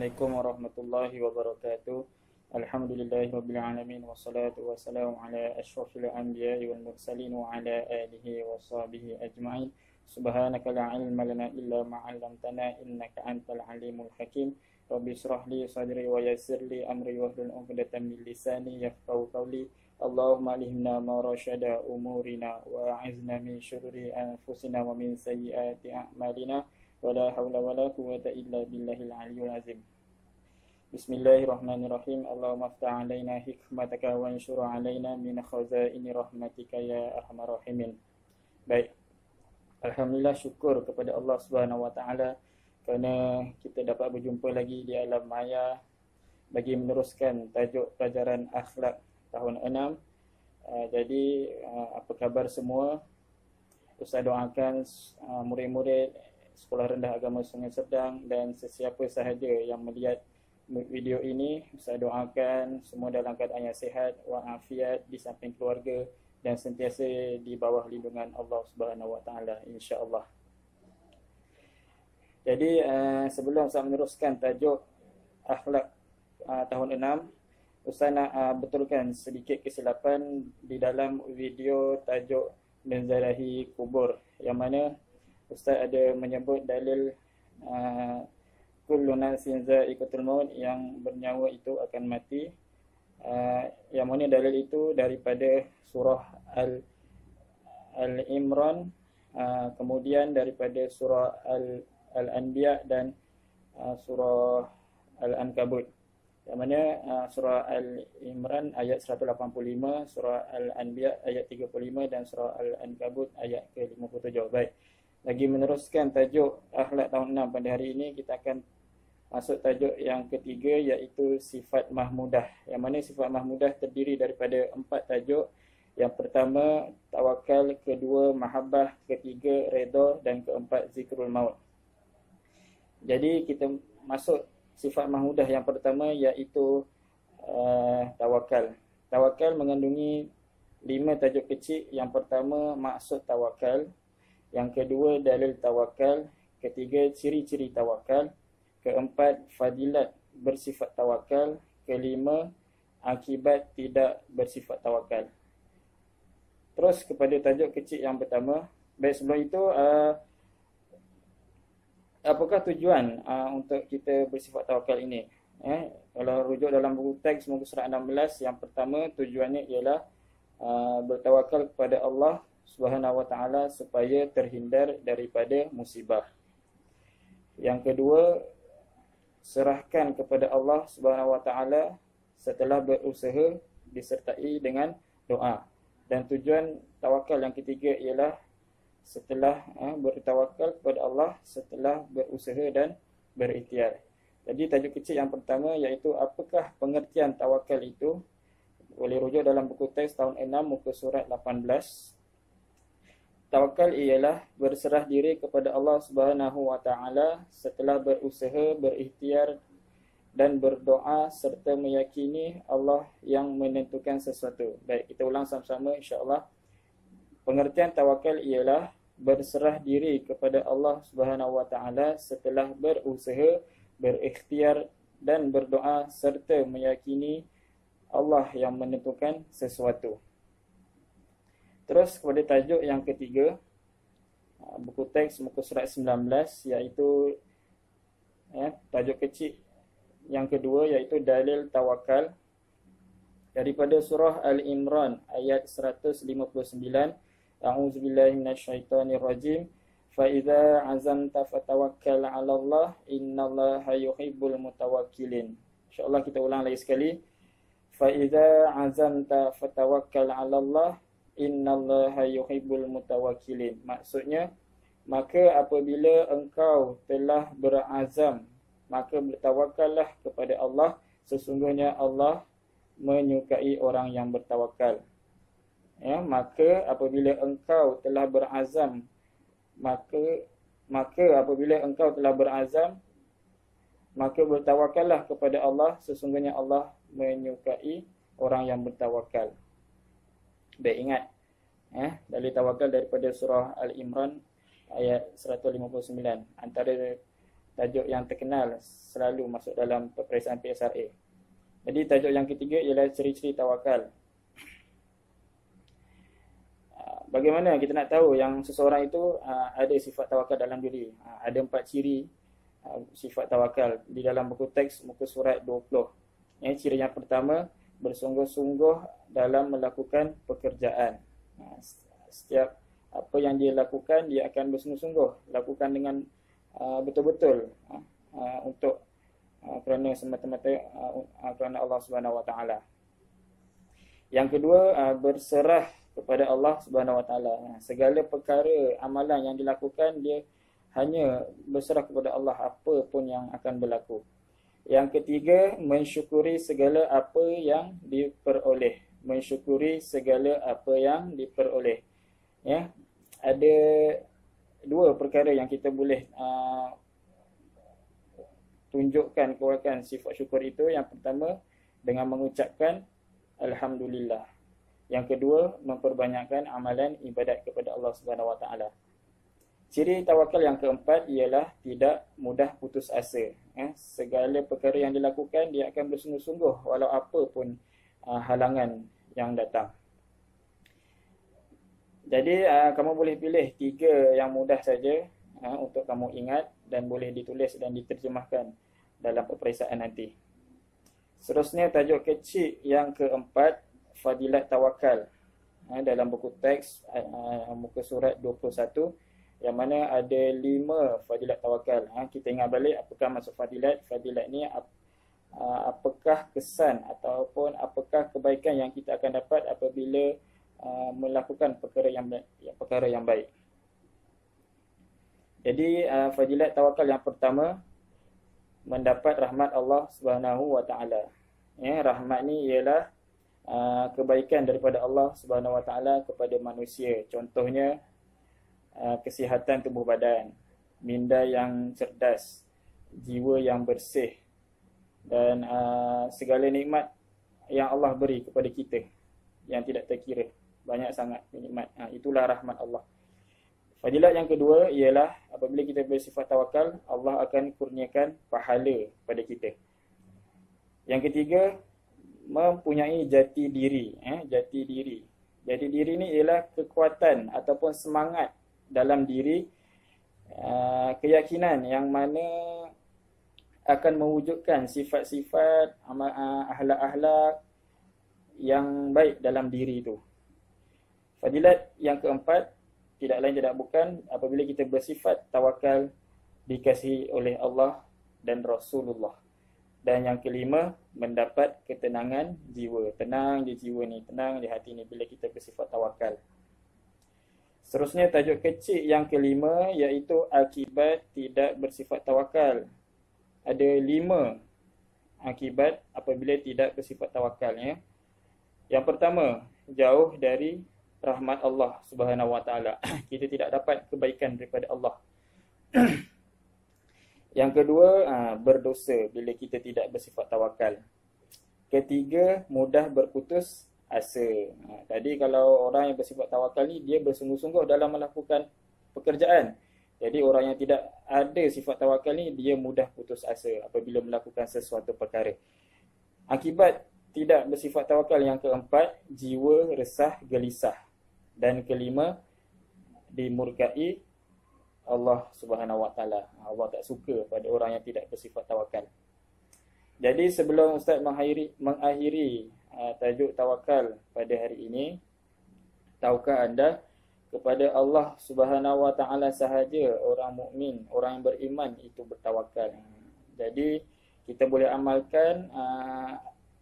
Assalamualaikum warahmatullahi wabarakatuh. Alhamdulillahirabbil alamin wassalatu wassalamu ala asyrafil anbiya'i wal mursalin wa ala alihi washabihi ajma'in. Subhanaka la ilma lana illa ma 'allamtana innaka antal alimul hakim. Rabbi shrah li sadri wa yassir li amri wahlul 'uqdatam min lisani yafqahu qawli. Allahumma alhimna ma rasyada umurina wa a'izna min syururi anfusina wa min sayyiati a'malina. Wala haula wala quwwata illa billahil aliyyil azim. Bismillahirrahmanirrahim. Allahumma aftah alaina hikmataka wa anshur alaina min khazaini rahmatika ya arhamar rahimin. Baik. Alhamdulillah, syukur kepada Allah Subhanahu wa taala kerana kita dapat berjumpa lagi di alam maya bagi meneruskan tajuk pelajaran akhlak tahun 6. Jadi apa khabar semua? Ustaz doakan murid-murid Sekolah Rendah Agama Sungai Serdang dan sesiapa sahaja yang melihat video ini, saya doakan semua dalam keadaan yang sihat walafiat di samping keluarga dan sentiasa di bawah lindungan Allah Subhanahu wa taala, insya-Allah. Jadi sebelum saya meneruskan tajuk akhlak tahun 6, Ustaz nak betulkan sedikit kesilapan di dalam video tajuk Menziarahi Kubur, yang mana Ustaz ada menyebut dalil kullu nafsin za'iqatul maut, yang bernyawa itu akan mati. Yang mana dalil itu daripada surah Al-Imran, kemudian daripada surah Al-Anbiya dan surah Al-Ankabut. Yang mana surah Al-Imran ayat 185, surah Al-Anbiya ayat 35 dan surah Al-Ankabut ayat ke-57. Baik. Lagi meneruskan tajuk akhlak tahun 6 pada hari ini, kita akan masuk tajuk yang ketiga, iaitu sifat mahmudah. Yang mana sifat mahmudah terdiri daripada 4 tajuk. Yang pertama tawakal, kedua mahabbah, ketiga redha dan keempat zikrul maut. Jadi kita masuk sifat mahmudah yang pertama, iaitu tawakal. Tawakal mengandungi 5 tajuk kecil. Yang pertama maksud tawakal, yang kedua dalil tawakal, ketiga ciri-ciri tawakal, keempat fadilat bersifat tawakal, kelima akibat tidak bersifat tawakal. Terus kepada tajuk kecil yang pertama. Baik, sebelum itu apakah tujuan untuk kita bersifat tawakal ini? Kalau rujuk dalam buku teks muka surat 16, yang pertama tujuannya ialah bertawakal kepada Allah Subhanahu wa taala supaya terhindar daripada musibah. Yang kedua, serahkan kepada Allah Subhanahu wa taala setelah berusaha disertai dengan doa. Dan tujuan tawakal yang ketiga ialah setelah bertawakal kepada Allah setelah berusaha dan berikhtiar. Jadi tajuk kecil yang pertama, iaitu apakah pengertian tawakal itu? Boleh rujuk dalam buku teks tahun 6 muka surat 18. Tawakal ialah berserah diri kepada Allah Subhanahu wa taala setelah berusaha, berikhtiar dan berdoa serta meyakini Allah yang menentukan sesuatu. Baik, kita ulang sama-sama insya-Allah. Pengertian tawakal ialah berserah diri kepada Allah Subhanahu wa taala setelah berusaha, berikhtiar dan berdoa serta meyakini Allah yang menentukan sesuatu. Terus kepada tajuk yang ketiga, buku teks muka surat 19, iaitu tajuk kecil yang kedua, iaitu dalil tawakal, daripada surah Al-Imran ayat 159. A'udzubillahi minasyaitonirrajim. Fa idza azamta fatawakkal 'alallah innallaha yuhibbul mutawakkilin. Insya-Allah kita ulang lagi sekali. Fa idza azamta fatawakkal 'alallah innallaha yuhibbul mutawakkilin. Maksudnya, maka apabila engkau telah berazam, maka bertawakallah kepada Allah, sesungguhnya Allah menyukai orang yang bertawakal. Maka apabila engkau telah berazam, maka apabila engkau telah berazam, maka bertawakallah kepada Allah, sesungguhnya Allah menyukai orang yang bertawakal. Baik, ingat dalil tawakal daripada surah Al-Imran ayat 159. Antara tajuk yang terkenal selalu masuk dalam peperiksaan PSRA. Jadi tajuk yang ketiga ialah ciri-ciri tawakal. Bagaimana kita nak tahu yang seseorang itu ada sifat tawakal dalam diri? Ada 4 ciri sifat tawakal di dalam buku teks muka surat 20. Ciri yang pertama, bersungguh-sungguh dalam melakukan pekerjaan. Setiap apa yang dia lakukan, dia akan bersungguh-sungguh lakukan dengan betul-betul untuk kerana semata-mata kerana Allah Subhanahu Wa Taala. Yang kedua, berserah kepada Allah Subhanahu Wa Taala. Segala perkara amalan yang dilakukan, dia hanya berserah kepada Allah apa pun yang akan berlaku. Yang ketiga, mensyukuri segala apa yang diperoleh. Mensyukuri segala apa yang diperoleh. Ya, ada 2 perkara yang kita boleh tunjukkan kewajiban sifat syukur itu. Yang pertama, dengan mengucapkan alhamdulillah. Yang kedua, memperbanyakkan amalan ibadat kepada Allah Subhanahu Wa Taala. Ciri tawakal yang keempat ialah tidak mudah putus asa. Segala perkara yang dilakukan, dia akan bersungguh-sungguh walau apa pun halangan yang datang. Jadi kamu boleh pilih 3 yang mudah saja untuk kamu ingat dan boleh ditulis dan diterjemahkan dalam peperiksaan nanti. Seterusnya tajuk kecil yang keempat, fadilat tawakal. Dalam buku teks muka surat 21, yang mana ada 5 fadilat tawakal. Kita ingat balik apakah maksud fadilat. Fadilat ni apakah kesan ataupun apakah kebaikan yang kita akan dapat apabila melakukan perkara yang baik. Jadi fadilat tawakal yang pertama, mendapat rahmat Allah Subhanahu Wa Taala. Rahmat ni ialah kebaikan daripada Allah Subhanahu Wa Taala kepada manusia. Contohnya kesihatan tubuh badan, minda yang cerdas, jiwa yang bersih, dan segala nikmat yang Allah beri kepada kita yang tidak terkira. Banyak sangat nikmat. Itulah rahmat Allah. Fadilat yang kedua ialah apabila kita bersifat tawakal, Allah akan kurniakan pahala pada kita. Yang ketiga, mempunyai jati diri. Jati diri. Jati diri ni ialah kekuatan ataupun semangat dalam diri, keyakinan yang mana akan mewujudkan sifat-sifat akhlak-akhlak yang baik dalam diri itu. Fadilat yang keempat, tidak lain tidak bukan apabila kita bersifat tawakal, dikasihi oleh Allah dan Rasulullah. Dan yang kelima, mendapat ketenangan jiwa. Tenang di jiwa ni, tenang di hati ni bila kita bersifat tawakal. Seterusnya tajuk kecil yang kelima, iaitu akibat tidak bersifat tawakal. Ada 5 akibat apabila tidak bersifat tawakal. Yang pertama, jauh dari rahmat Allah Subhanahu Wa Taala. Kita tidak dapat kebaikan daripada Allah. Yang kedua, berdosa bila kita tidak bersifat tawakal. Ketiga, mudah berputus asa. Tadi kalau orang yang bersifat tawakal ni, dia bersungguh-sungguh dalam melakukan pekerjaan. Jadi orang yang tidak ada sifat tawakal ni, dia mudah putus asa apabila melakukan sesuatu perkara. Akibat tidak bersifat tawakal yang keempat, jiwa resah gelisah. Dan kelima, dimurkai Allah Subhanahu Wa Taala. Allah tak suka pada orang yang tidak bersifat tawakal. Jadi sebelum Ustaz mengakhiri tajuk tawakal pada hari ini, tahukah anda kepada Allah Subhanahu Wa Taala sahaja orang mukmin, orang yang beriman itu bertawakal. Jadi kita boleh amalkan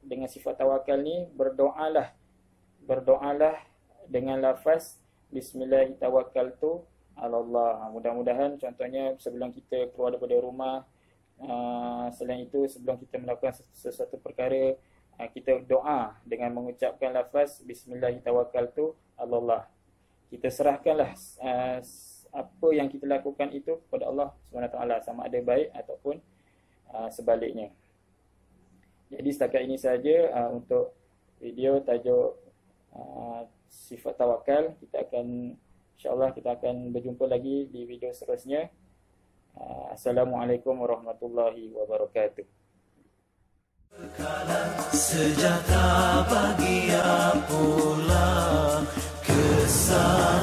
dengan sifat tawakal ni, berdoalah dengan lafaz bismillahirrahmanirrahim Allah. Mudah-mudahan contohnya sebelum kita keluar daripada rumah, selain itu sebelum kita melakukan sesuatu perkara, kita doa dengan mengucapkan lafaz bismillahirrahmanirrahim Allah. Kita serahkanlah apa yang kita lakukan itu kepada Allah SWT, sama ada baik ataupun sebaliknya. Jadi setakat ini saja untuk video tajuk sifat tawakal. InsyaAllah kita akan berjumpa lagi di video seterusnya. Assalamualaikum warahmatullahi wabarakatuh. Sejata bahagia pula kesal.